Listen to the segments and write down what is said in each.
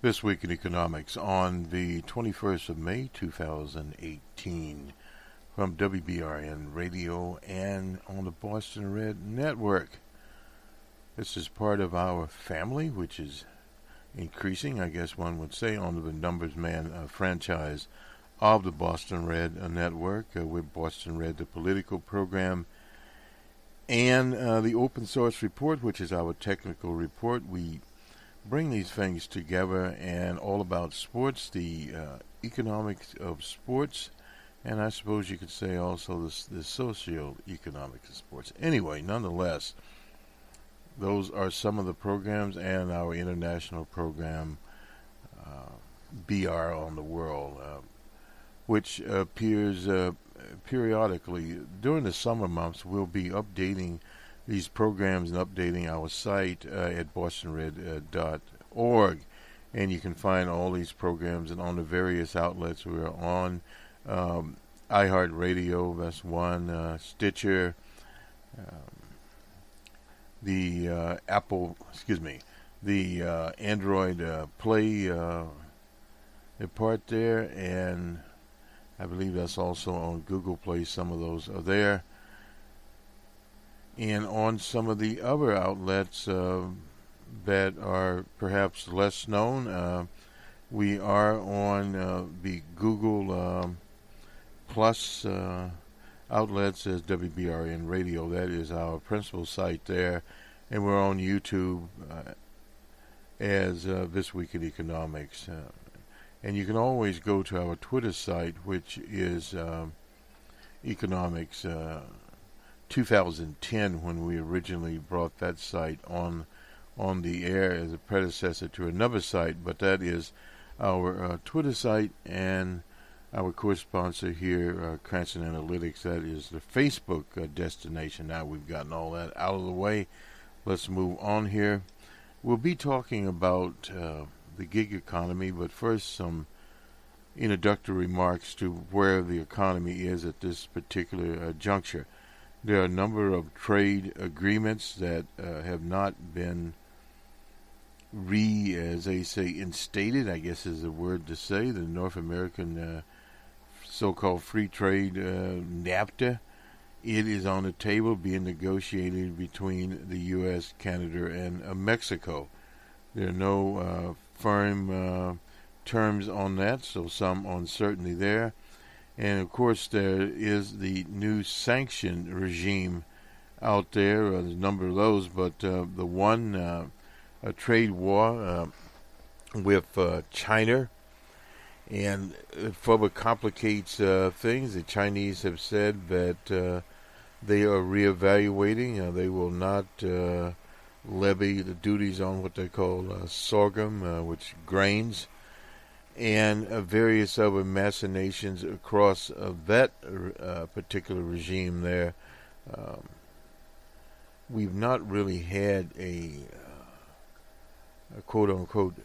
This Week in Economics on the 21st of May 2018 from WBRN Radio and on the Bostonred Network. This is part of our family, which is increasing, I guess one would say, on the Numbers Man franchise of the Bostonred Network with Bostonred, the political program, and the open source report, which is our technical report. We bring these things together and all about sports, the economics of sports, and I suppose you could say also the socio-economics of sports. Anyway, nonetheless, those are some of the programs and our international program, BR on the World, which appears periodically. During the summer months, we'll be updating these programs and updating our site at Bostonred.org, and you can find all these programs and on the various outlets we're on. iHeartRadio, that's one, Stitcher, the the Android Play part there, and I believe that's also on Google Play. Some of those are there. And on some of the other outlets that are perhaps less known, we are on the Google Plus outlets as WBRN Radio. That is our principal site there. And we're on YouTube as This Week in Economics. And you can always go to our Twitter site, which is Economics 2010, when we originally brought that site on the air as a predecessor to another site, but that is our Twitter site, and our co-sponsor here, Cranston Analytics, that is the Facebook destination. Now we've gotten all that out of the way, let's move on here. We'll be talking about the gig economy, but first some introductory remarks to where the economy is at this particular juncture. There are a number of trade agreements that have not been as they say, instated, I guess is the word to say. The North American so-called free trade NAFTA, it is on the table being negotiated between the U.S., Canada, and Mexico. There are no firm terms on that, so some uncertainty there. And, of course, there is the new sanction regime out there. There's a number of those, but the one, a trade war with China, and it further complicates things. The Chinese have said that they are reevaluating. They will not levy the duties on what they call sorghum, which grains, and various other machinations across that particular regime there. We've not really had a quote-unquote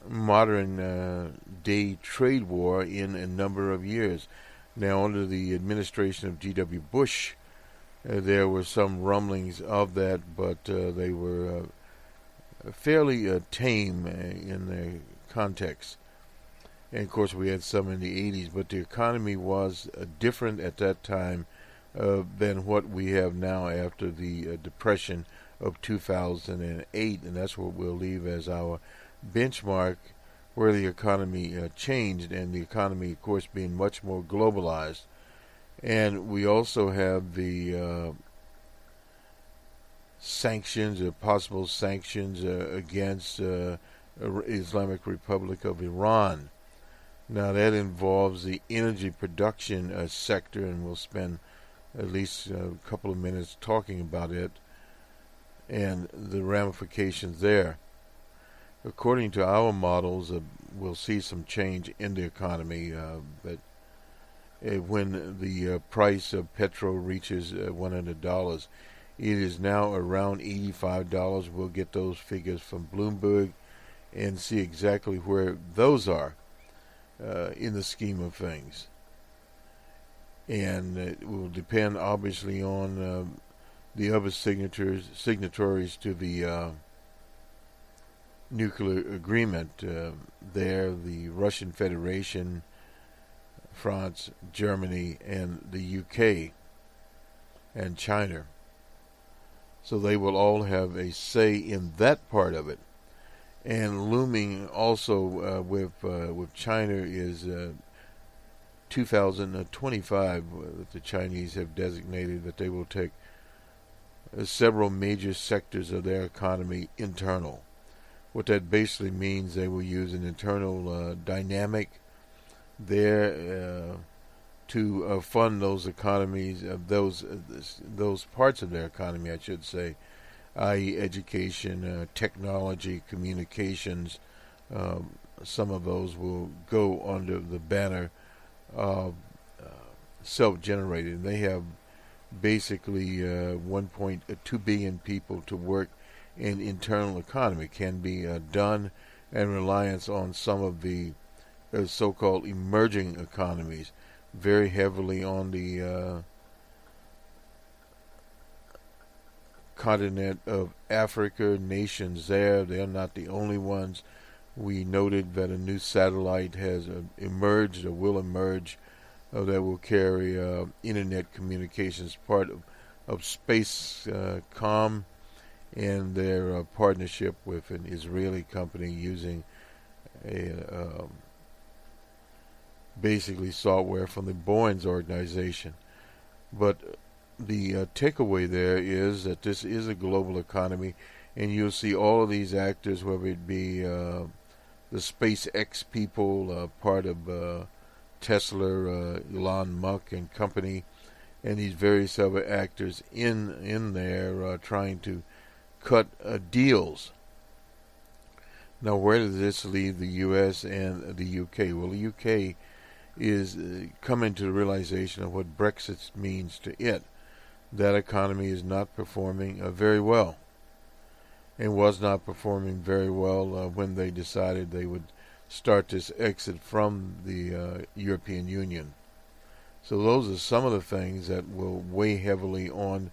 modern day trade war in a number of years. Now, under the administration of G.W. Bush, there were some rumblings of that, but they were fairly tame in their context. And, of course, we had some in the 80s, but the economy was different at that time than what we have now after the Depression of 2008, and that's what we'll leave as our benchmark, where the economy changed, and the economy, of course, being much more globalized. And we also have the sanctions, or possible sanctions against Islamic Republic of Iran. Now, that involves the energy production sector, and we'll spend at least a couple of minutes talking about it and the ramifications there. According to our models, we'll see some change in the economy, but when the price of petrol reaches $100, it is now around $85. We'll get those figures from Bloomberg and see exactly where those are in the scheme of things. And it will depend, obviously, on the other signatories to the nuclear agreement. There, the Russian Federation, France, Germany, and the UK, and China. So they will all have a say in that part of it. And looming also with China is 2025. The Chinese have designated that they will take several major sectors of their economy internal. What that basically means, they will use an internal dynamic there to fund those economies, those parts of their economy, I should say, i.e. education, technology, communications. Some of those will go under the banner of self-generated. They have basically 1.2 billion people to work in internal economy. Can be done and reliance on some of the so-called emerging economies, very heavily on the continent of Africa, nations there. They're not the only ones. We noted that a new satellite has emerged or will emerge that will carry internet communications, part of space com, and their partnership with an Israeli company using a basically software from the Boeing's organization. But the takeaway there is that this is a global economy, and you'll see all of these actors, whether it be the SpaceX people, part of Tesla, Elon Musk and company, and these various other actors in there trying to cut deals. Now, where does this leave the U.S. and the U.K.? Well, the U.K. is coming to the realization of what Brexit means to it. That economy is not performing very well, and was not performing very well when they decided they would start this exit from the European Union. So those are some of the things that will weigh heavily on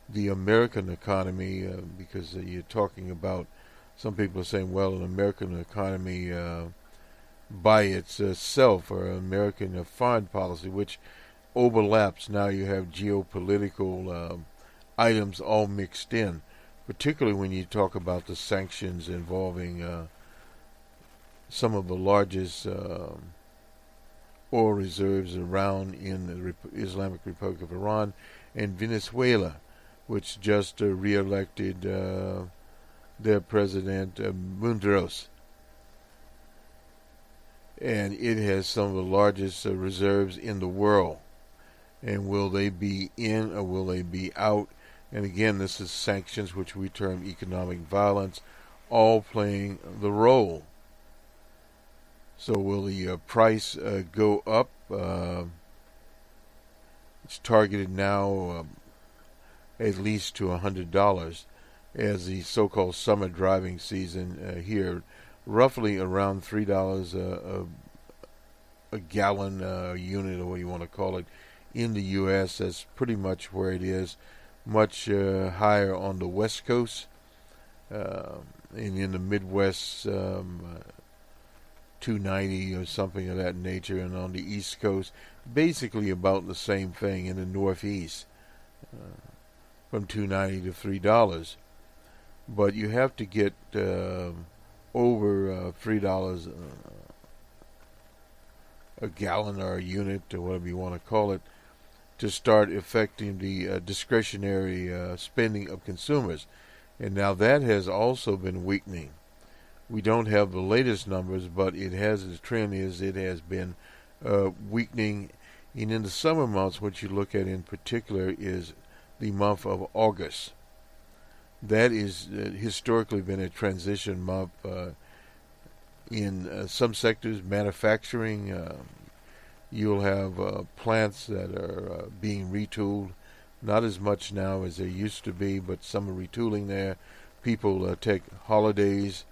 the American economy, because you're talking about, some people are saying, well, an American economy by itself, or American foreign policy, which overlaps. Now you have geopolitical items all mixed in, particularly when you talk about the sanctions involving some of the largest oil reserves around in the Islamic Republic of Iran and Venezuela, which just re-elected their president, Mundros. And it has some of the largest reserves in the world. And will they be in or will they be out? And again, this is sanctions, which we term economic violence, all playing the role. So will the price go up? It's targeted now at least to $100 as the so-called summer driving season here, roughly around $3 a gallon, unit, or what you want to call it, in the U.S. That's pretty much where it is. Much higher on the West Coast, and in the Midwest, $2.90 or something of that nature, and on the East Coast, basically about the same thing in the Northeast, from $2.90 to $3. But you have to get over $3 a gallon or a unit, or whatever you want to call it, to start affecting the discretionary spending of consumers. And now that has also been weakening. We don't have the latest numbers, but it has, the trend is it has been weakening. And in the summer months, what you look at in particular is the month of August. That is historically been a transition month in some sectors, manufacturing. You'll have plants that are being retooled. Not as much now as there used to be, but some are retooling there. People take holidays,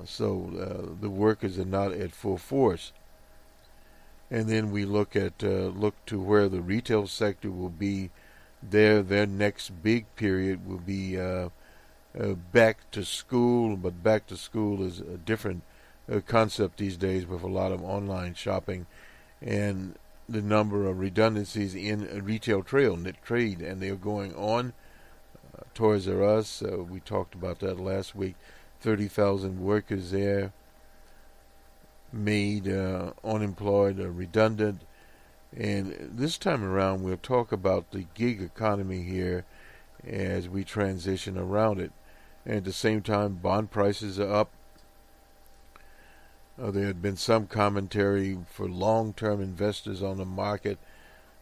so the workers are not at full force. And then we look to where the retail sector will be. Their next big period will be back to school, but back to school is a different concept these days with a lot of online shopping and the number of redundancies in retail trade, and they're going on. Toys R Us, we talked about that last week. 30,000 workers there made unemployed or redundant. And this time around, we'll talk about the gig economy here as we transition around it. And at the same time, bond prices are up. There had been some commentary for long-term investors on the market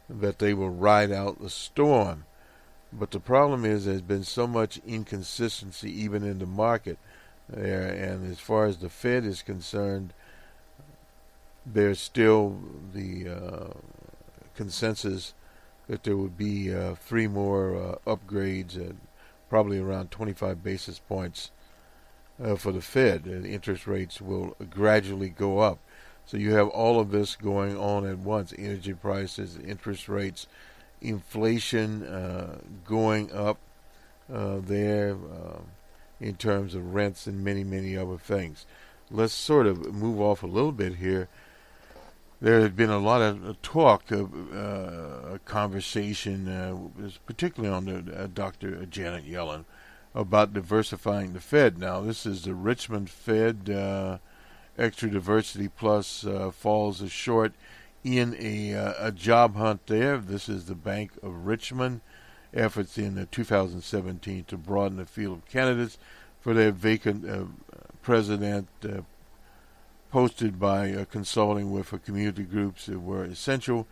that they will ride out the storm. But the problem is there's been so much inconsistency even in the market there. And as far as the Fed is concerned, there's still the consensus that there would be 3 more upgrades at probably around 25 basis points for the Fed. And interest rates will gradually go up. So you have all of this going on at once. Energy prices, interest rates, inflation going up there in terms of rents and many, many other things. Let's sort of move off a little bit here. There had been a lot of talk, conversation, particularly on the Dr. Janet Yellen, about diversifying the Fed. Now, this is the Richmond Fed. Extra diversity plus falls short in a job hunt there. This is the Bank of Richmond. Efforts in 2017 to broaden the field of candidates for their vacant president, posted by consulting with community groups that were essential,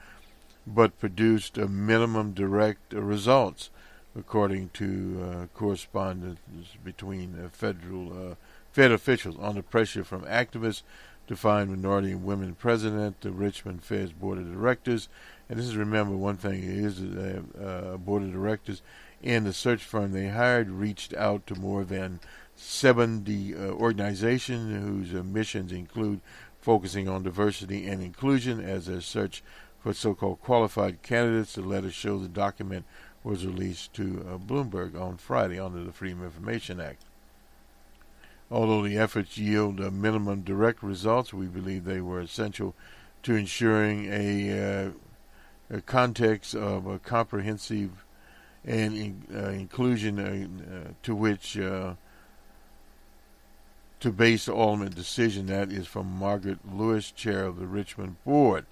but produced minimum direct results, according to correspondence between Fed officials. Under pressure from activists to find minority and women president, the Richmond Fed's board of directors, and this is, remember, one thing, it is a board of directors, and the search firm they hired reached out to more than 70 organizations whose missions include focusing on diversity and inclusion as their search for so-called qualified candidates. The letter shows the document was released to Bloomberg on Friday under the Freedom of Information Act. Although the efforts yield minimum direct results, we believe they were essential to ensuring a context of a comprehensive and inclusion to which to base the ultimate decision. That is from Margaret Lewis, chair of the Richmond Board.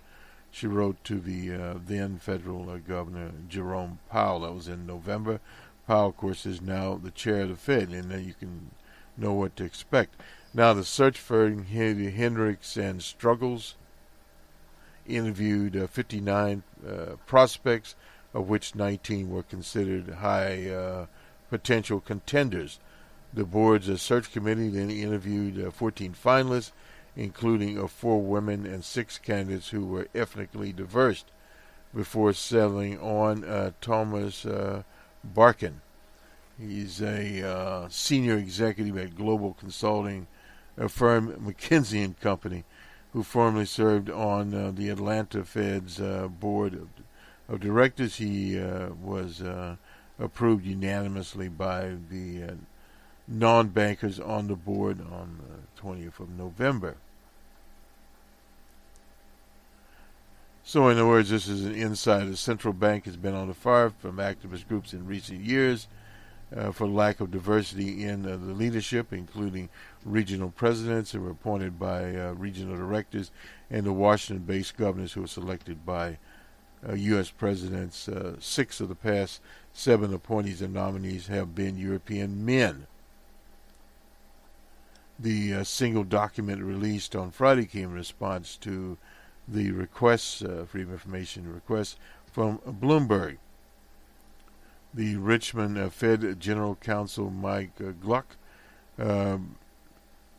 She wrote to the then federal governor, Jerome Powell. That was in November. Powell, of course, is now the chair of the Fed, and then you can know what to expect. Now, the search firm Hendricks and Struggles interviewed 59 prospects, of which 19 were considered high potential contenders. The board's search committee then interviewed 14 finalists, including 4 women and 6 candidates who were ethnically diverse, before settling on Thomas Barkin. He's a senior executive at global consulting firm McKinsey & Company, who formerly served on the Atlanta Fed's board of directors. He was approved unanimously by the non-bankers on the board on the 20th of November. So in other words, this is an insight. The central bank has been on the fire from activist groups in recent years for lack of diversity in the leadership, including regional presidents who were appointed by regional directors and the Washington-based governors who were selected by U.S. presidents. 6 of the past 7 appointees and nominees have been European men. The single document released on Friday came in response to the requests, freedom of information requests, from Bloomberg. The Richmond Fed General Counsel Mike Gluck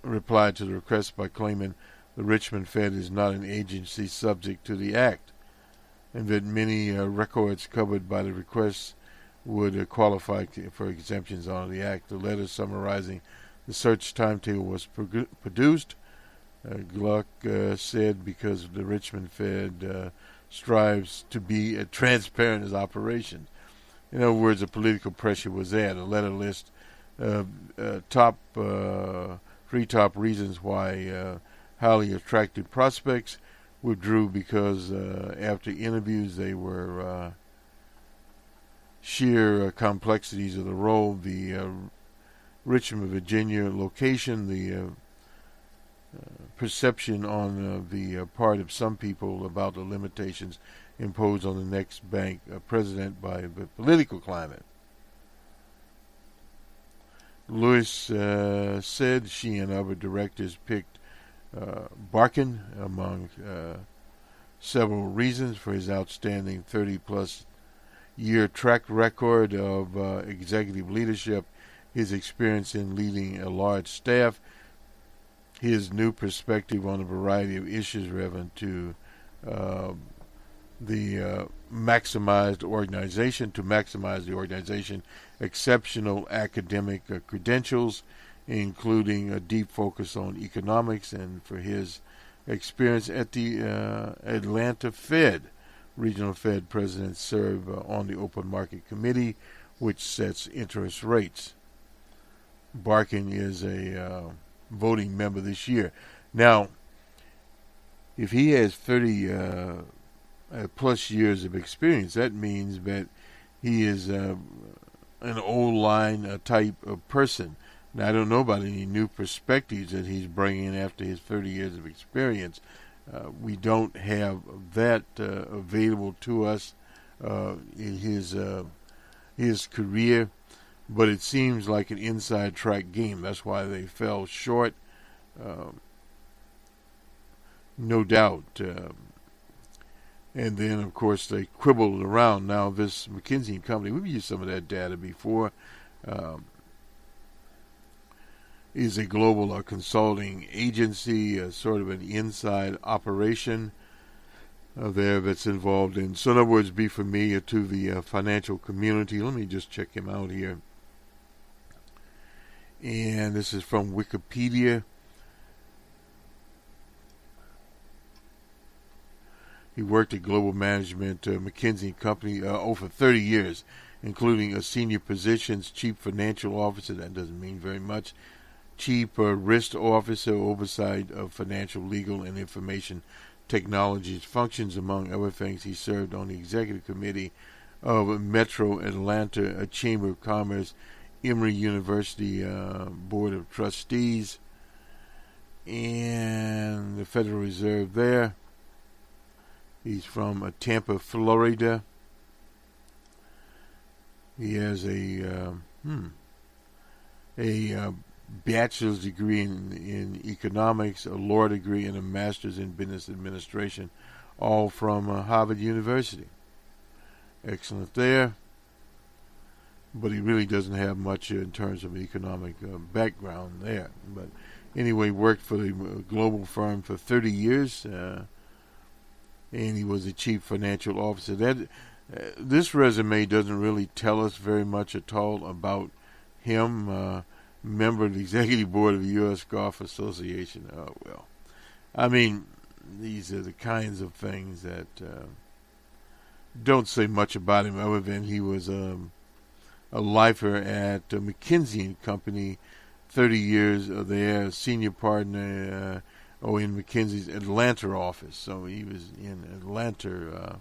replied to the request by claiming the Richmond Fed is not an agency subject to the Act, and that many records covered by the request would qualify for exemptions under the Act. The letter summarizing the search timetable was produced, Gluck said, because the Richmond Fed strives to be as transparent as operations. In other words, the political pressure was there. The letter lists Three top reasons why highly attractive prospects withdrew because after interviews they were sheer complexities of the role, the Richmond, Virginia location, the perception on the part of some people about the limitations imposed on the next bank president by the political climate. Lewis said she and other directors picked Barkin among several reasons for his outstanding 30-plus year track record of executive leadership, his experience in leading a large staff, his new perspective on a variety of issues relevant to maximize the organization, exceptional academic credentials, including a deep focus on economics, and for his experience at the Atlanta Fed. Regional Fed presidents serve on the Open Market Committee, which sets interest rates. Barkin is a voting member this year. Now, if he has 30 plus years of experience, that means that he is an old line type of person. Now, I don't know about any new perspectives that he's bringing after his 30 years of experience. We don't have that available to us in his career, but it seems like an inside track game. That's why they fell short, no doubt. And then, of course, they quibbled around. Now, this McKinsey & Company, we've used some of that data before, is a global consulting agency, sort of an inside operation there that's involved in. So, in other words, be familiar to the financial community. Let me just check him out here. And this is from Wikipedia. He worked at global management, McKinsey & Company, over 30 years, including senior positions, chief financial officer, that doesn't mean very much, chief risk officer, oversight of financial, legal, and information technologies functions. Among other things, he served on the executive committee of Metro Atlanta Chamber of Commerce, Emory University Board of Trustees, and the Federal Reserve there. He's from Tampa, Florida. He has a bachelor's degree in economics, a law degree, and a master's in business administration, all from Harvard University. Excellent there. But he really doesn't have much in terms of economic background there. But anyway, worked for the global firm for 30 years, and he was the chief financial officer. This resume doesn't really tell us very much at all about him. Member of the executive board of the U.S. Golf Association. Oh, well. I mean, these are the kinds of things that don't say much about him other than he was a lifer at McKinsey & Company, 30 years there, senior partner in McKinsey's Atlanta office. So he was in Atlanta.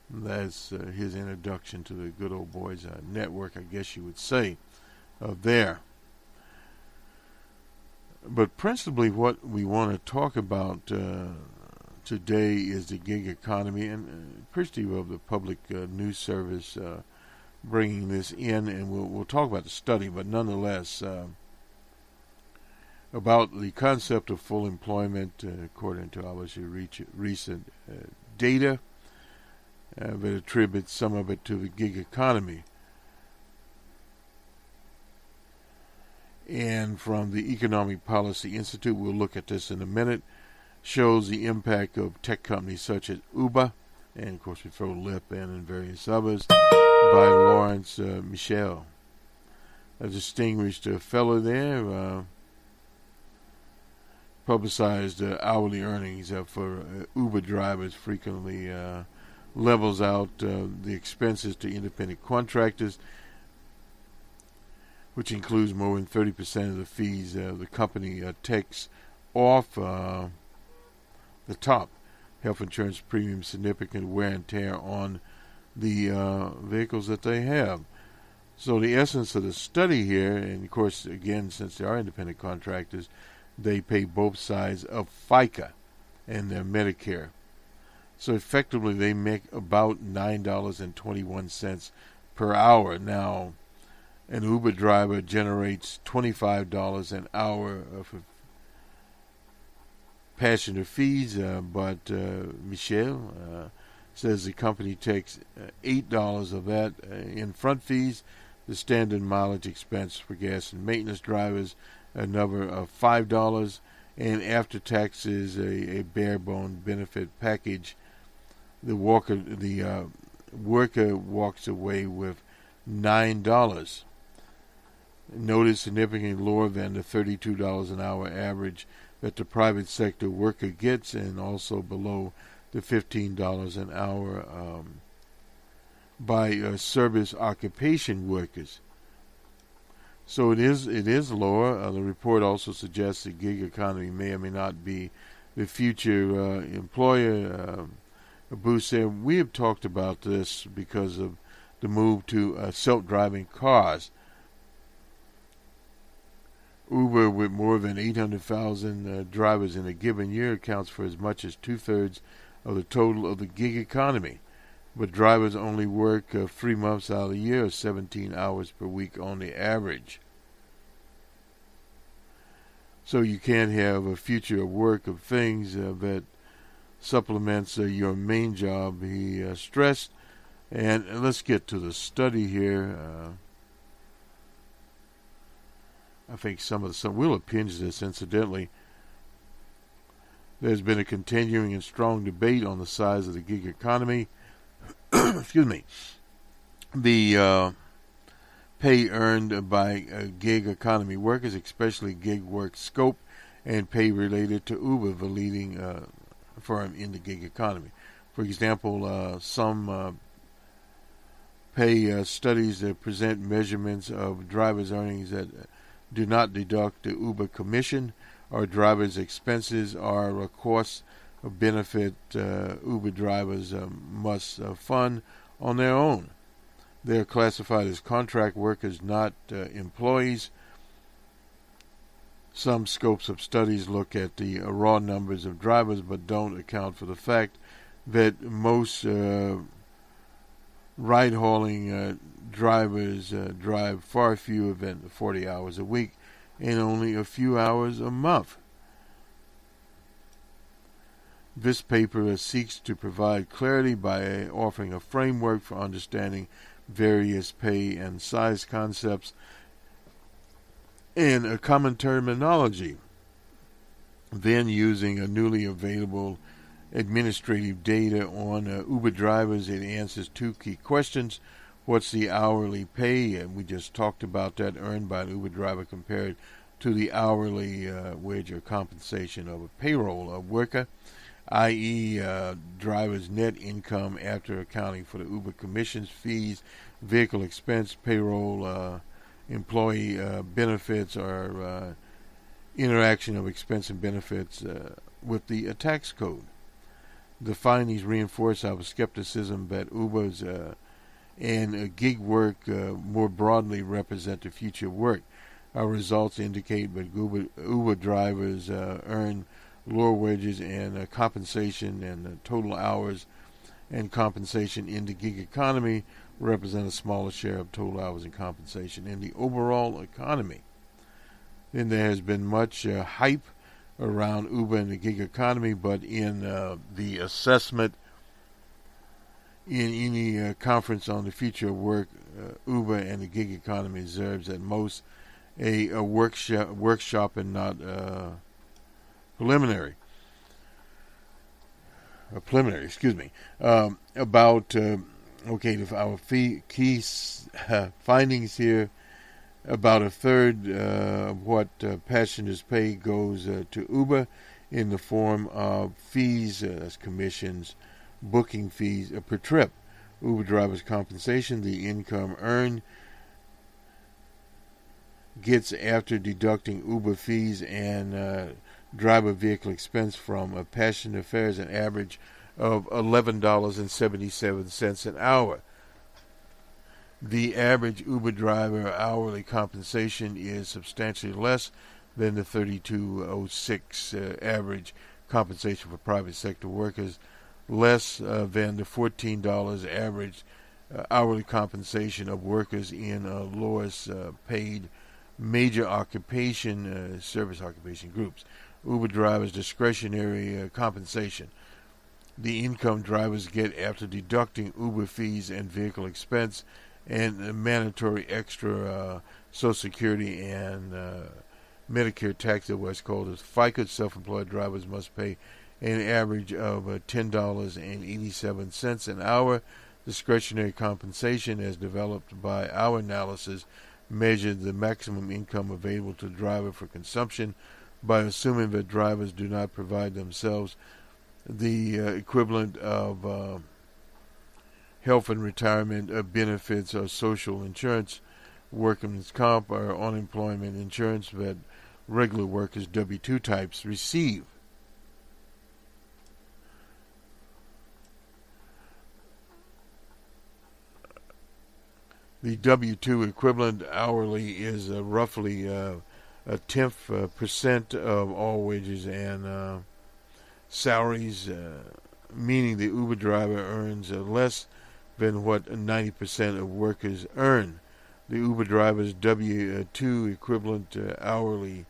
That's his introduction to the good old boys network, I guess you would say, there. But principally what we want to talk about today is the gig economy, and appreciative of the public news service bringing this in, and we'll talk about the study, but nonetheless about the concept of full employment according to obviously recent data that attributes some of it to the gig economy. And from the Economic Policy Institute, we'll look at this in a minute, shows the impact of tech companies such as Uber, and of course we throw Lip in and various others, by Lawrence Michel. A distinguished fellow there, publicized hourly earnings for Uber drivers frequently levels out the expenses to independent contractors. which includes more than 30% of the fees the company takes off the top. Health insurance premium, significant wear and tear on the vehicles that they have. So the essence of the study here, and of course, again, since they are independent contractors, they pay both sides of FICA and their Medicare. So effectively, they make about $9.21 per hour. Now, an Uber driver generates $25 an hour for passenger fees, but Michel says the company takes $8 of that in front fees, the standard mileage expense for gas and maintenance drivers, another of $5, and after taxes, a bare bone benefit package. The worker walks away with $9. Notice significantly lower than the $32 an hour average that the private sector worker gets, and also below the $15 an hour by service occupation workers. So it is lower. The report also suggests the gig economy may or may not be the future employer. Booth said, we have talked about this because of the move to self-driving cars. Uber, with more than 800,000 drivers in a given year, accounts for as much as two-thirds of the total of the gig economy. But drivers only work 3 months out of the year, 17 hours per week on the average. So you can't have a future of work of things that supplements your main job, he stressed. And let's get to the study here. I think we'll impinge this incidentally. There's been a continuing and strong debate on the size of the gig economy. Excuse me. The pay earned by gig economy workers, especially gig work scope, and pay related to Uber, the leading firm in the gig economy. For example, some pay studies that present measurements of drivers' earnings that do not deduct the Uber commission, or drivers' expenses are costs of benefit Uber drivers must fund on their own. They are classified as contract workers, not employees. Some scopes of studies look at the raw numbers of drivers, but don't account for the fact that most ride-hauling drivers drive far fewer than 40 hours a week and only a few hours a month. This paper seeks to provide clarity by offering a framework for understanding various pay and size concepts and a common terminology. Then, using a newly available administrative data on Uber drivers, it answers two key questions. What's the hourly pay? And we just talked about that, earned by an Uber driver compared to the hourly wage or compensation of a payroll worker, i.e. Driver's net income after accounting for the Uber commissions, fees, vehicle expense, payroll, employee benefits, or interaction of expense and benefits with the tax code. The findings reinforce our skepticism that Uber's and gig work more broadly represent the future of work. Our results indicate that Uber drivers earn lower wages and compensation, and total hours and compensation in the gig economy represent a smaller share of total hours and compensation in the overall economy. Then there has been much hype around Uber and the gig economy, but in the assessment in any conference on the future of work, Uber and the gig economy observes at most a workshop and not preliminary. About our key findings here. About a third of what passengers pay goes to Uber in the form of fees, as commissions, booking fees per trip. Uber drivers' compensation, the income earned gets after deducting Uber fees and driver vehicle expense from passenger fares an average of $11.77 an hour. The average Uber driver hourly compensation is substantially less than the $32.06 average compensation for private sector workers, less than the $14 average hourly compensation of workers in lowest paid major service occupation groups. Uber drivers' discretionary compensation. The income drivers get after deducting Uber fees and vehicle expense and mandatory extra Social Security and Medicare tax, what's called as FICA. Self-employed drivers must pay an average of $10.87 an hour. Discretionary compensation, as developed by our analysis, measured the maximum income available to the driver for consumption by assuming that drivers do not provide themselves the equivalent of health and retirement benefits or social insurance, workman's comp, or unemployment insurance that regular workers, W-2 types, receive. The W-2 equivalent hourly is roughly a tenth percent of all wages and salaries, meaning the Uber driver earns less than what 90% of workers earn. The Uber driver's W-2 equivalent hourly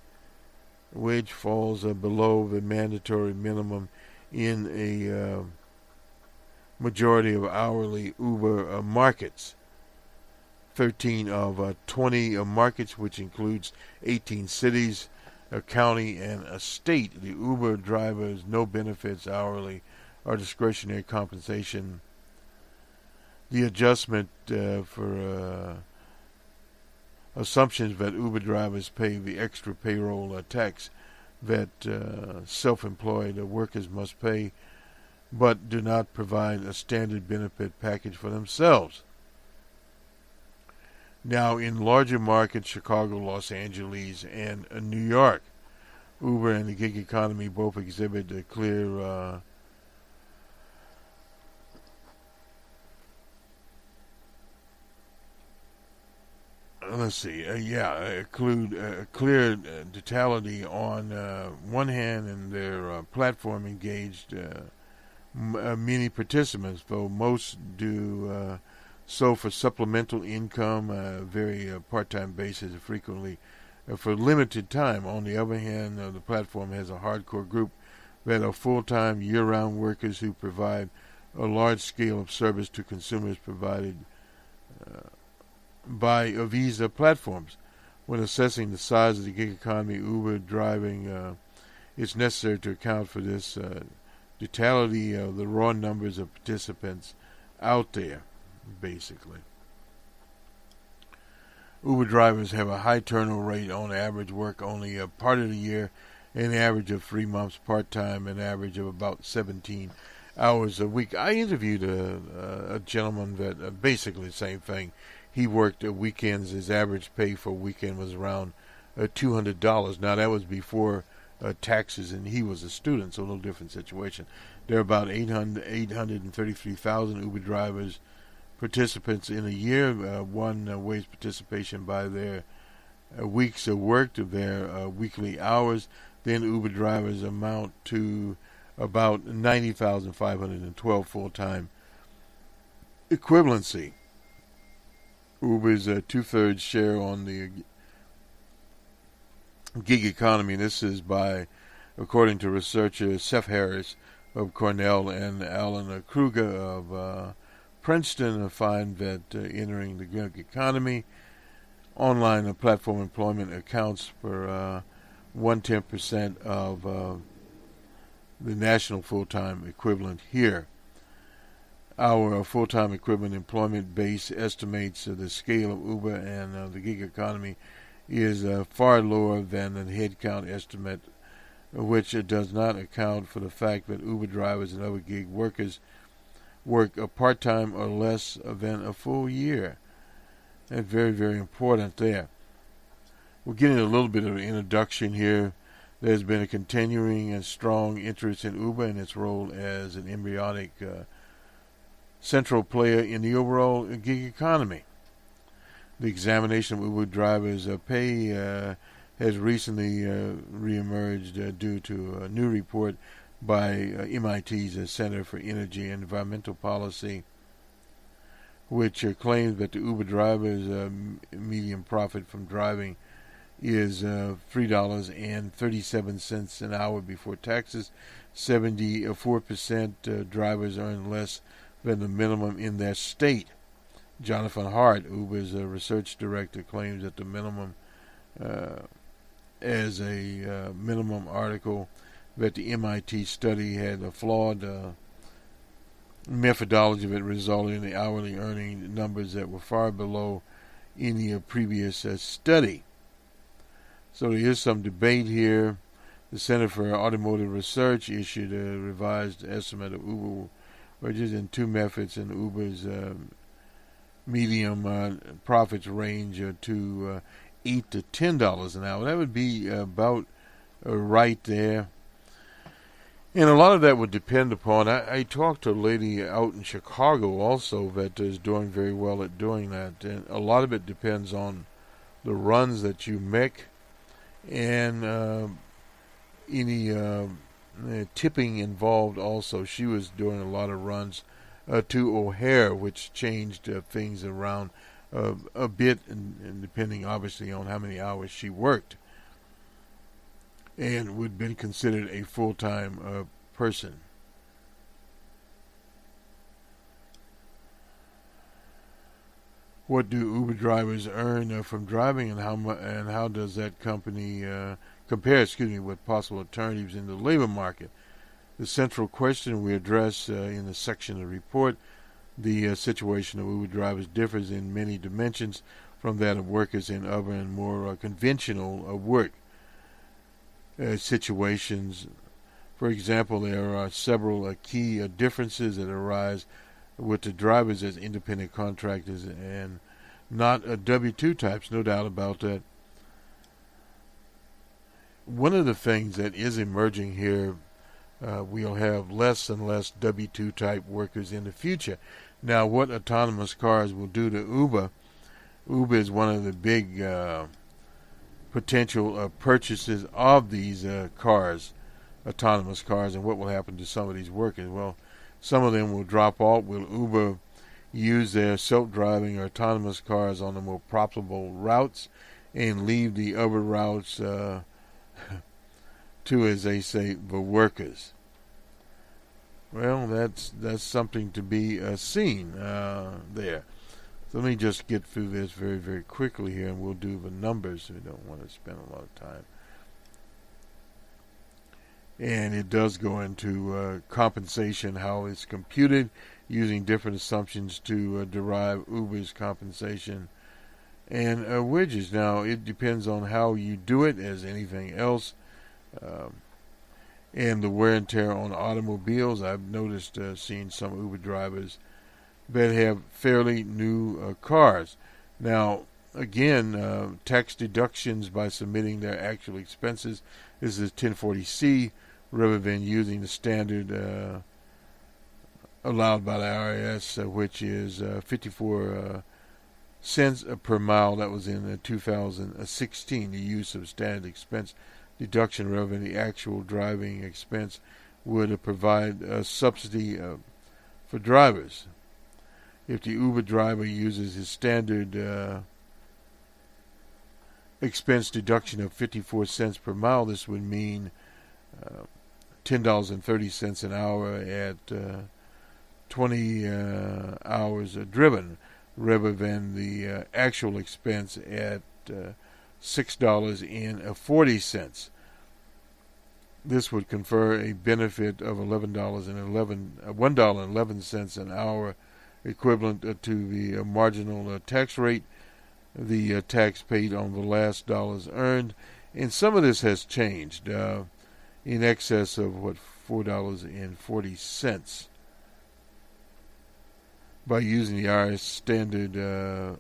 wage falls below the mandatory minimum in a majority of hourly Uber markets. 13 of 20 markets, which includes 18 cities, a county, and a state. The Uber drivers no benefits hourly or discretionary compensation. The adjustment for assumptions that Uber drivers pay the extra payroll tax that self-employed workers must pay, but do not provide a standard benefit package for themselves. Now, in larger markets, Chicago, Los Angeles, and New York, Uber and the gig economy both exhibit a clear clear duality on one hand, and their platform engaged many participants, though most do so for supplemental income, very part-time basis, frequently for limited time. On the other hand, the platform has a hardcore group that are full-time, year-round workers who provide a large scale of service to consumers provided by Visa platforms. When assessing the size of the gig economy, Uber driving, it's necessary to account for this duality of the raw numbers of participants out there, basically. Uber drivers have a high turnover rate. On average, work only a part of the year, an average of 3 months part-time, an average of about 17 hours a week. I interviewed a gentleman that basically the same thing. He worked weekends. His average pay for a weekend was around $200. Now, that was before taxes, and he was a student, so a little different situation. There are about 833,000 Uber drivers participants in a year. One weighs participation by their weeks of work, to their weekly hours. Then Uber drivers amount to about 90,512 full-time equivalency. Uber's two-thirds share on the gig economy. This is according to researcher Seth Harris of Cornell and Alan Kruger of Princeton, find that entering the gig economy, online platform employment accounts for 1/10% of the national full-time equivalent here. Our full-time equivalent employment base estimates the scale of Uber and the gig economy is far lower than the headcount estimate, which does not account for the fact that Uber drivers and other gig workers work a part-time or less than a full year. That's very, very important there. we're getting a little bit of an introduction here. There's been a continuing and strong interest in Uber and its role as an embryonic central player in the overall gig economy. The examination of Uber drivers' pay has recently reemerged due to a new report by MIT's Center for Energy and Environmental Policy, which claims that the Uber drivers' median profit from driving is $3.37 an hour before taxes. 74% drivers earn less than the minimum in their state. Jonathan Hart, Uber's research director, claims that the minimum, as a minimum article, that the MIT study had a flawed methodology that resulted in the hourly earning numbers that were far below any previous study. So there is some debate here. The Center for Automotive Research issued a revised estimate of Uber wages in two methods, and Uber's medium profits range to $8 to $10 an hour. That would be about right there. And a lot of that would depend upon, I talked to a lady out in Chicago also that is doing very well at doing that. And a lot of it depends on the runs that you make and any tipping involved also. She was doing a lot of runs to O'Hare, which changed things around a bit, and depending obviously on how many hours she worked, and would have been considered a full-time person. What do Uber drivers earn from driving, and how does that company compare with possible alternatives in the labor market? The central question we address in the section of the report. The situation of Uber drivers differs in many dimensions from that of workers in other and more conventional work situations. For example, there are several key differences that arise with the drivers as independent contractors and not W-2 types, no doubt about that. One of the things that is emerging here, we'll have less and less W-2 type workers in the future. Now, what autonomous cars will do to Uber is one of the big potential purchases of these cars, autonomous cars, and what will happen to some of these workers. Well, some of them will drop off. Will Uber use their self-driving or autonomous cars on the more profitable routes and leave the other routes to, as they say, the workers? Well, that's something to be seen there. So let me just get through this very, very quickly here, and we'll do the numbers. We don't want to spend a lot of time. And it does go into compensation, how it's computed, using different assumptions to derive Uber's compensation and wages. Now, it depends on how you do it, as anything else. And the wear and tear on automobiles. I've noticed seeing some Uber drivers that have fairly new cars. Now, again, tax deductions by submitting their actual expenses. This is 1040C, rather than using the standard allowed by the IRS, which is 54 cents per mile. That was in 2016. The use of standard expense deduction rather than the actual driving expense would provide a subsidy for drivers. If the Uber driver uses his standard expense deduction of 54 cents per mile, this would mean $10.30 an hour at 20 hours driven, rather than the actual expense at $6.40. This would confer a benefit of $1.11 an hour, equivalent to the marginal tax rate, the tax paid on the last dollars earned. And some of this has changed in excess of $4.40 by using the IRS standard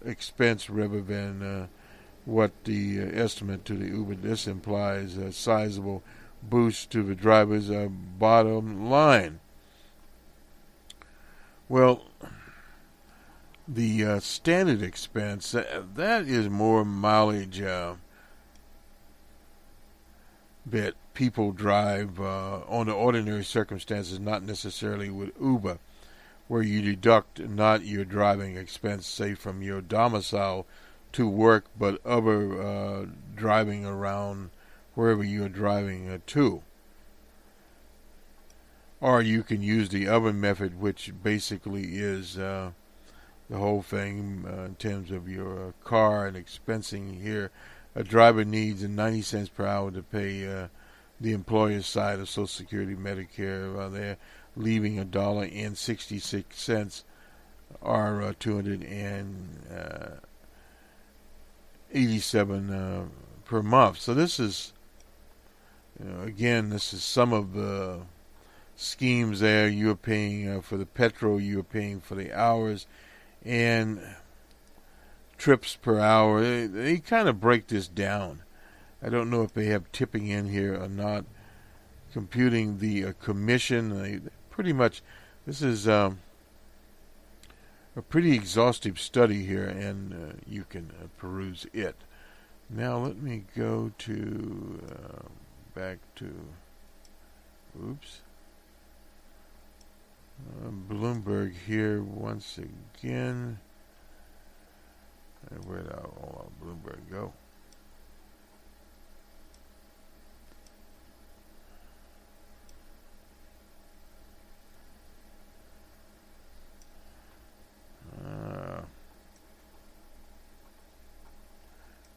expense rather than what the estimate to the Uber. This implies a sizable boost to the driver's bottom line. Well, the standard expense, that is more mileage that people drive on the ordinary circumstances, not necessarily with Uber, where you deduct not your driving expense, say, from your domicile to work, but other driving around wherever you're driving to. Or you can use the other method, which basically is the whole thing in terms of your car and expensing here. A driver needs 90 cents per hour to pay the employer's side of Social Security, Medicare. They're leaving $1.66 or 287 per month. So this is, again, this is some of the schemes there. You're paying for the petrol, you're paying for the hours, and trips per hour. They kind of break this down. I don't know if they have tipping in here or not. Computing the commission, they pretty much, this is a pretty exhaustive study here, and you can peruse it. Now let me go to back to Bloomberg here once again. Where did Bloomberg go?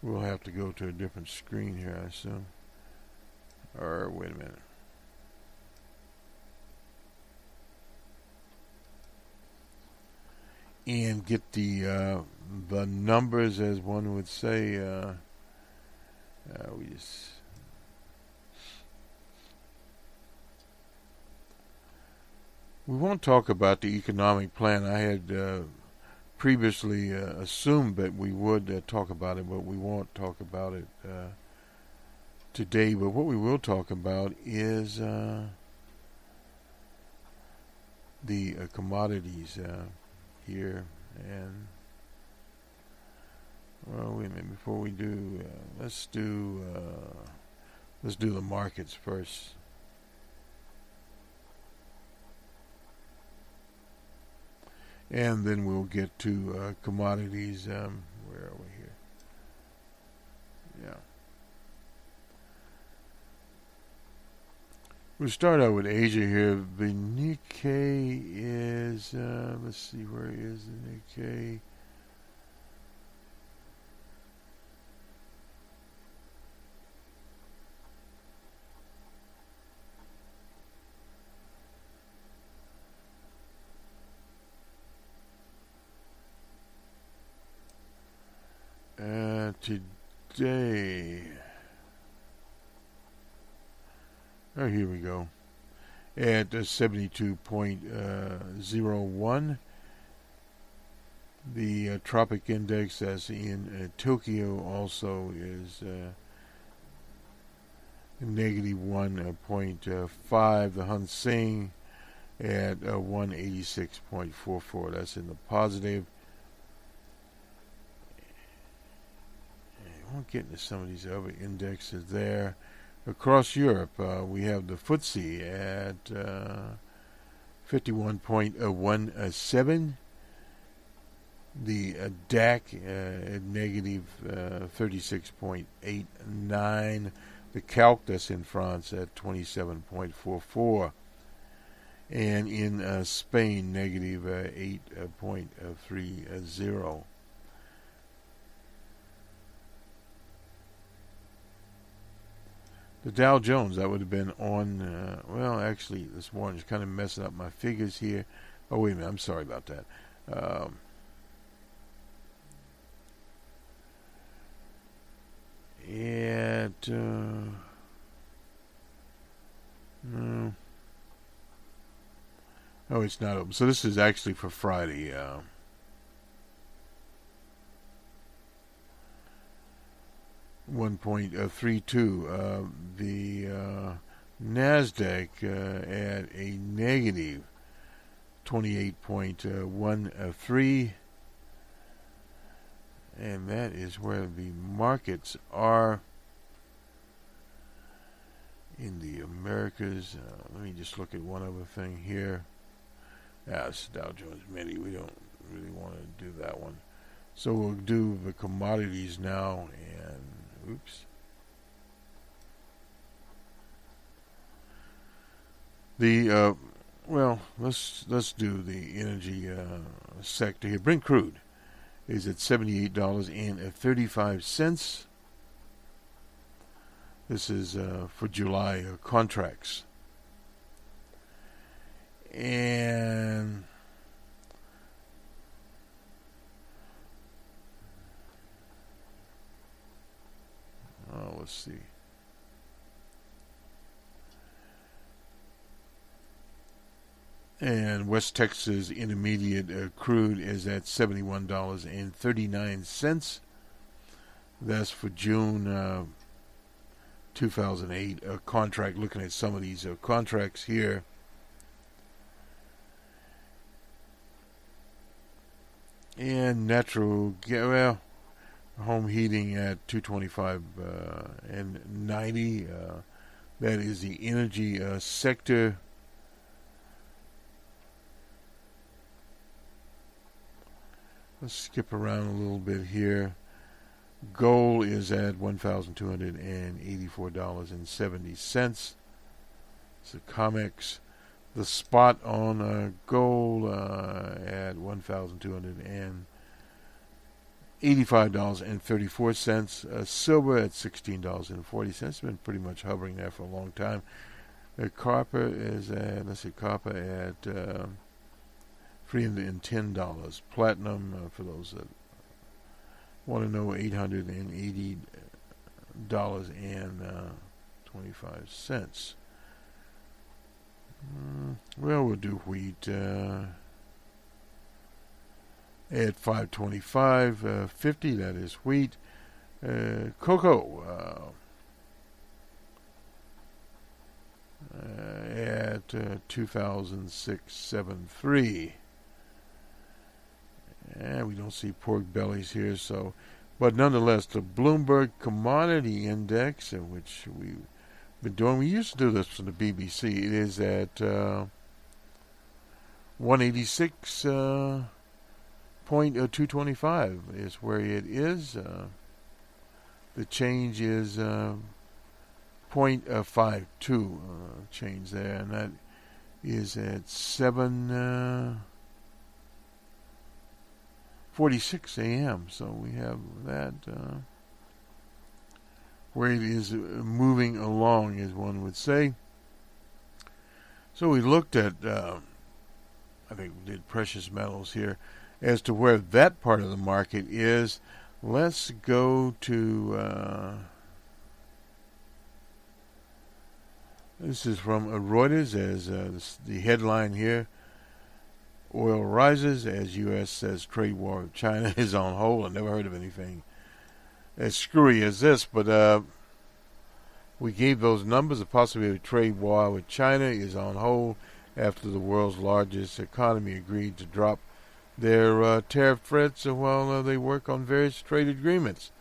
We'll have to go to a different screen here, I assume. Or wait a minute. And get the numbers, as one would say. We won't talk about the economic plan. I had previously assumed that we would talk about it, but we won't talk about it today. But what we will talk about is the commodities here. And well, wait a minute. Before we do, let's do the markets first. And then we'll get to commodities. Where are we here? Yeah. We'll start out with Asia here. The Nikkei is, let's see, where is the Nikkei? Today, here we go, at 72.01. The tropic index, as in Tokyo, also is negative 1.5. The Hang Seng at 186.44. That's in the positive. I won't get into some of these other indexes there. Across Europe, we have the FTSE at 51.17. The DAC at negative 36.89. The CAC, that's in France, at 27.44. And in Spain, negative 8.30. The Dow Jones, that would have been on, well, actually, this morning is kind of messing up my figures here. Oh, wait a minute, I'm sorry about that. No. Oh, it's not open. So this is actually for Friday. 1.32. The NASDAQ at a negative 28.13. And that is where the markets are in the Americas. Let me just look at one other thing here. It's Dow Jones Mini. We don't really want to do that one. So we'll do the commodities now. And oops. The let's do the energy sector here. Brent crude is at $78.35. This is for July contracts. And let's see. And West Texas Intermediate crude is at $71.39. That's for June 2008 contract. Looking at some of these contracts here. And natural gas, home heating at $225 and $90. That is the energy sector. Let's skip around a little bit here. Gold is at $1,284.70. It's a COMEX. The spot on gold at $1,285.34. Silver at $16.40. It's been pretty much hovering there for a long time. Copper is at, copper at $310. Platinum, for those that want to know, $880.25. Well, we'll do wheat at $525.50. That is wheat. Cocoa at $2,673. And we don't see pork bellies here, so, but nonetheless, the Bloomberg Commodity Index, which we've been doing, we used to do this for the BBC. It is at 186.225 is where it is. The change is 0.52 change there, and that is at 7:46 a.m. So we have that where it is moving along, as one would say. So we looked at, I think we did precious metals here, as to where that part of the market is. Let's go to, this is from Reuters, as the headline here. Oil rises as U.S. says trade war with China is on hold. I never heard of anything as screwy as this, but we gave those numbers. The possibility of a trade war with China is on hold after the world's largest economy agreed to drop their tariff threats while they work on various trade agreements.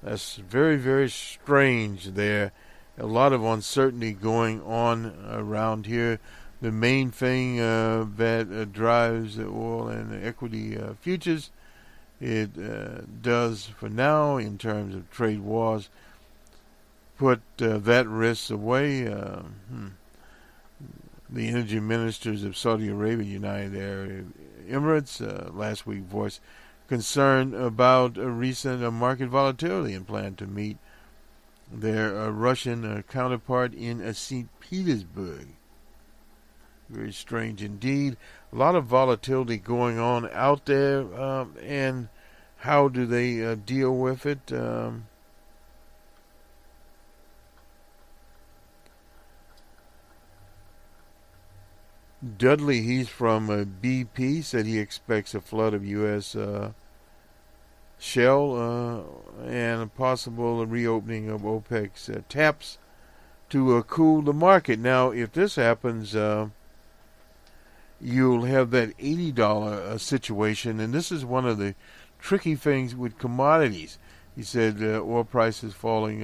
That's very, very strange there. A lot of uncertainty going on around here. The main thing that drives the oil and the equity futures, it does for now in terms of trade wars, put that risk away. The energy ministers of Saudi Arabia, United Arab Emirates, last week voiced concern about recent market volatility and plan to meet their Russian counterpart in St. Petersburg. Very strange indeed. A lot of volatility going on out there, and how do they deal with it? Dudley, he's from BP, said he expects a flood of U.S. shale and a possible reopening of OPEC's taps to cool the market. Now, if this happens, you'll have that $80 situation, and this is one of the tricky things with commodities. He said oil prices falling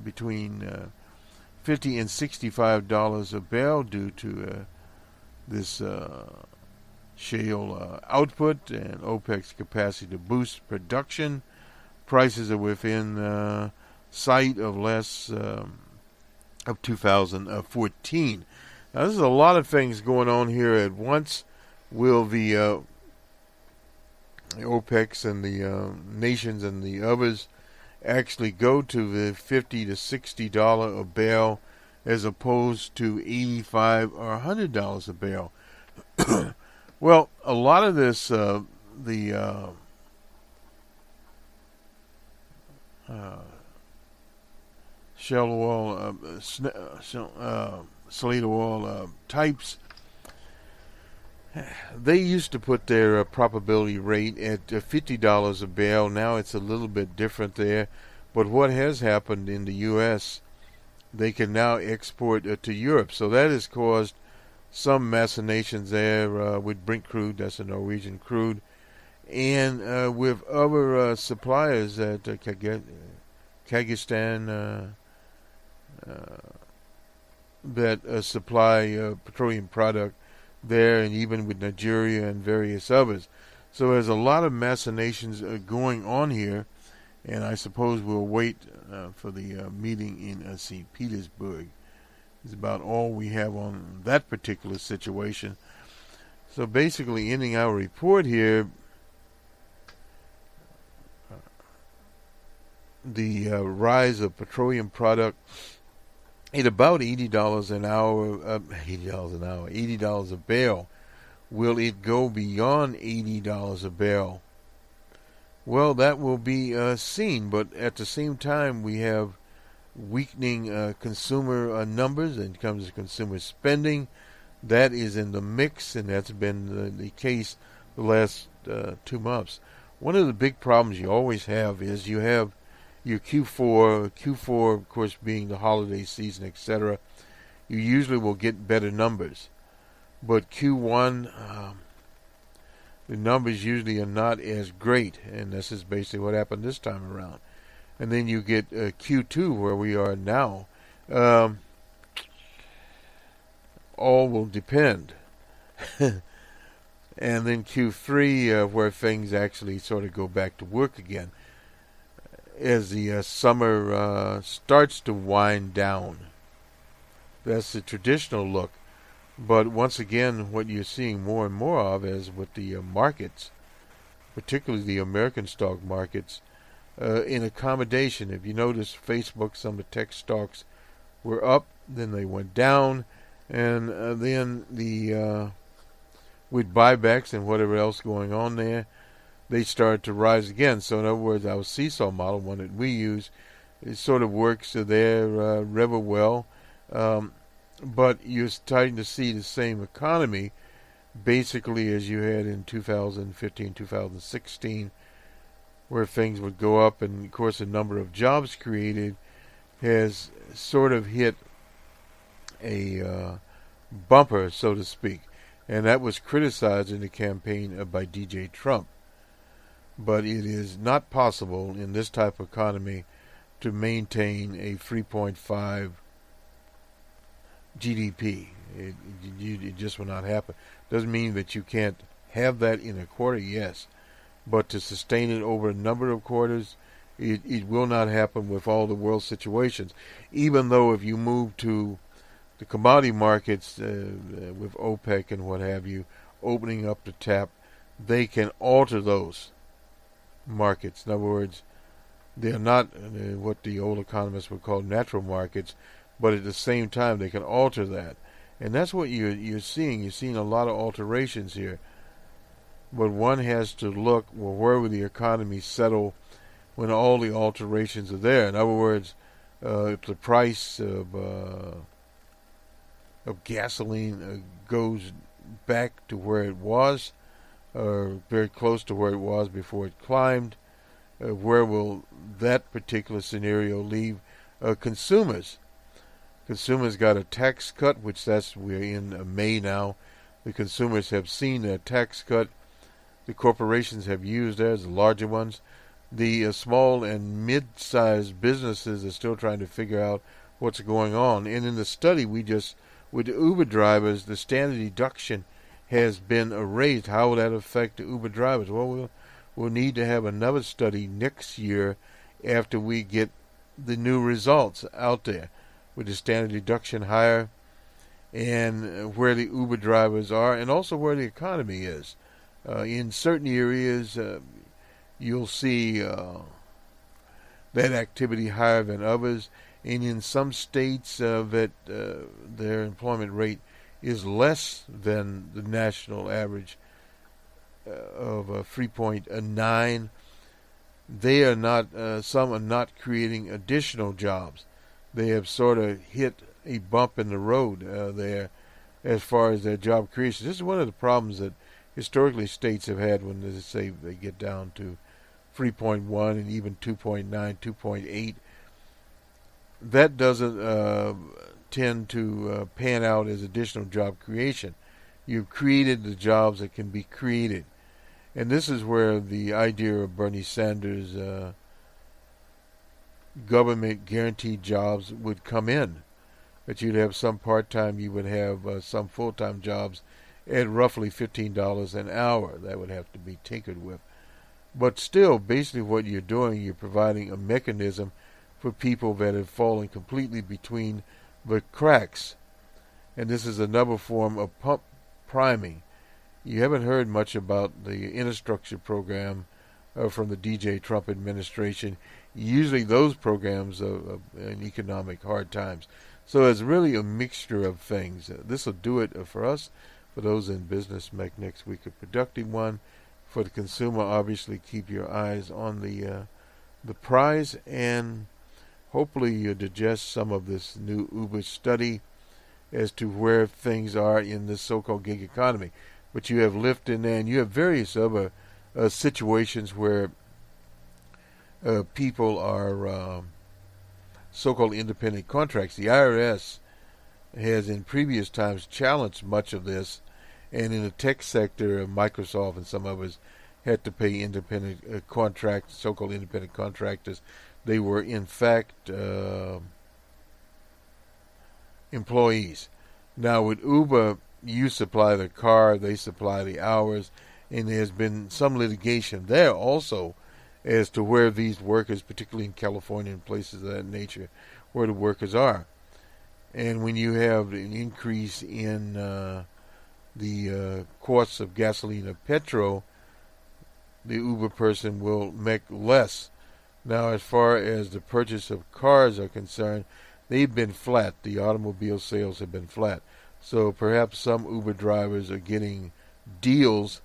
between $50 and $65 a barrel due to this shale output and OPEC's capacity to boost production. Prices are within sight of less of 2014. Now, there's a lot of things going on here at once. Will the OPECs and the nations and the others actually go to the $50 to $60 a barrel as opposed to $85 or $100 a barrel? Well, a lot of this, shale oil, slate oil types, they used to put their probability rate at $50 a barrel. Now it's a little bit different there. But what has happened in the U.S., they can now export to Europe. So that has caused some machinations there with Brent crude, that's a Norwegian crude, and with other suppliers at Kyrgyzstan that supply petroleum product there, and even with Nigeria and various others. So there's a lot of machinations going on here, and I suppose we'll wait for the meeting in St. Petersburg. It's about all we have on that particular situation. So basically, ending our report here, the rise of petroleum product at about $80 an hour, $80 a barrel. Will it go beyond $80 a barrel? Well, that will be seen, but at the same time, we have weakening consumer numbers and comes to consumer spending. That is in the mix, and that's been the case the last 2 months. One of the big problems you always have is you have your Q4 of course being the holiday season, etc. You usually will get better numbers, but Q1 the numbers usually are not as great, and this is basically what happened this time around. And then you get Q2 where we are now. All will depend. And then Q3 where things actually sort of go back to work again as the summer starts to wind down. That's the traditional look. But once again, what you're seeing more and more of is with the markets, particularly the American stock markets, in accommodation. If you notice, Facebook, some of the tech stocks were up, then they went down, and then the with buybacks and whatever else going on there, they started to rise again. So in other words, our seesaw model, one that we use, it sort of works there rather well. But you're starting to see the same economy basically as you had in 2015, 2016, where things would go up, and of course the number of jobs created has sort of hit a bumper, so to speak. And that was criticized in the campaign by DJ Trump. But it is not possible in this type of economy to maintain a 3.5 GDP. It just will not happen. Doesn't mean that you can't have that in a quarter, yes. But to sustain it over a number of quarters, it will not happen with all the world situations. Even though if you move to the commodity markets with OPEC and what have you, opening up the tap, they can alter those markets. In other words, they're not what the old economists would call natural markets, but at the same time they can alter that. And that's what you're seeing. You're seeing a lot of alterations here. But one has to look, well, where will the economy settle when all the alterations are there? In other words, if the price of gasoline goes back to where it was, or very close to where it was before it climbed, where will that particular scenario leave consumers? Consumers got a tax cut, which we're in May now. The consumers have seen a tax cut. The corporations have used theirs, the larger ones. The small and mid-sized businesses are still trying to figure out what's going on. And in the study with the Uber drivers, the standard deduction has been erased. How will that affect the Uber drivers? Well, we'll need to have another study next year after we get the new results out there with the standard deduction higher and where the Uber drivers are and also where the economy is. In certain areas, you'll see that activity higher than others, and in some states that their employment rate is less than the national average of 3.9. They are not. Some are not creating additional jobs. They have sort of hit a bump in the road there as far as their job creation. This is one of the problems that historically states have had when they say they get down to 3.1 and even 2.9, 2.8. That doesn't tend to pan out as additional job creation. You've created the jobs that can be created. And this is where the idea of Bernie Sanders' government guaranteed jobs would come in. That you'd have some part-time, you would have some full-time jobs at roughly $15 an hour. That would have to be tinkered with. But still, basically what you're doing, you're providing a mechanism for people that have fallen completely between the cracks. And this is another form of pump priming. You haven't heard much about the infrastructure program from the DJ Trump administration. Usually those programs are in economic hard times. So it's really a mixture of things. This will do it for us. For those in business, make next week a productive one. For the consumer, obviously keep your eyes on the prize, and hopefully you digest some of this new Uber study as to where things are in this so-called gig economy. But you have Lyft in there, and you have various other situations where people are so-called independent contracts. The IRS has in previous times challenged much of this, and in the tech sector, Microsoft and some others had to pay independent so-called independent contractors. They were in fact employees. Now with Uber, you supply the car, they supply the hours, and there's been some litigation there also as to where these workers, particularly in California and places of that nature, where the workers are. And when you have an increase in the costs of gasoline or petrol, the Uber person will make less. Now, as far as the purchase of cars are concerned, they've been flat. The automobile sales have been flat. So perhaps some Uber drivers are getting deals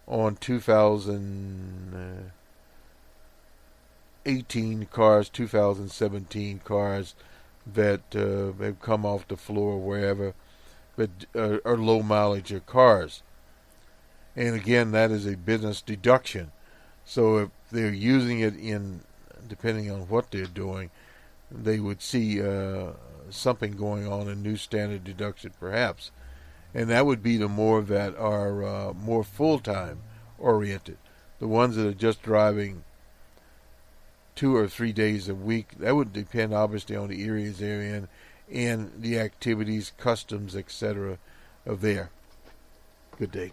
on 2018 cars, 2017 cars that have come off the floor wherever, but are low mileage cars. And again, that is a business deduction. So if they're using it in, depending on what they're doing, they would see something going on, a new standard deduction perhaps. And that would be the more that are more full-time oriented. The ones that are just driving 2 or 3 days a week, that would depend obviously on the areas they're in and the activities, customs, etc. of there. Good day.